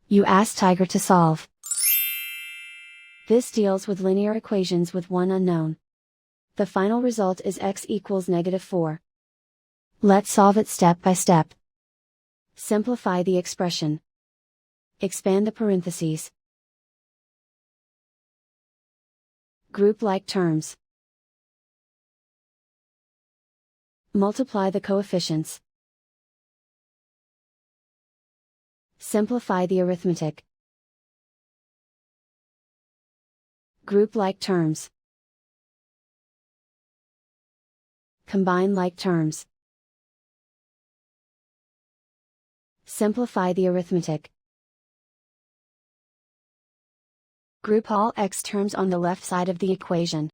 You ask Tiger to solve. This deals with linear equations with one unknown. The final result is x equals -4. Let's solve it step by step. Simplify the expression. Expand the parentheses. Group like terms. Multiply the coefficients. Simplify the arithmetic. Group like terms. Combine like terms. Simplify the arithmetic. Group all x terms on the left side of the equation.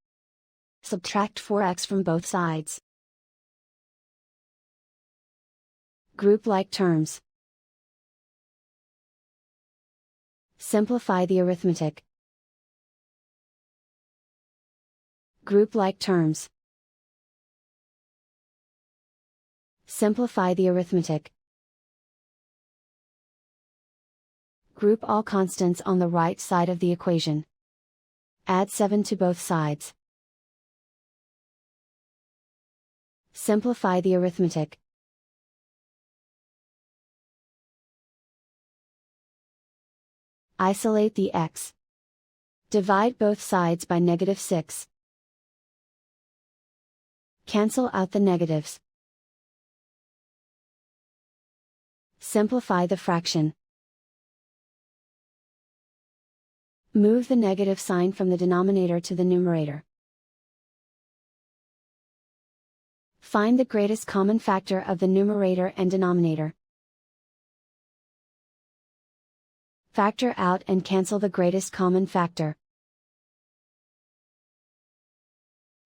Subtract 4x from both sides. Group like terms. Simplify the arithmetic. Group like terms. Simplify the arithmetic. Group all constants on the right side of the equation. Add 7 to both sides. Simplify the arithmetic. Isolate the x. Divide both sides by -6. Cancel out the negatives. Simplify the fraction. Move the negative sign from the denominator to the numerator. Find the greatest common factor of the numerator and denominator. Factor out and cancel the greatest common factor.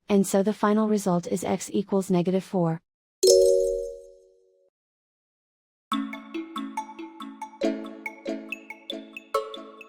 And so the final result is x equals -4.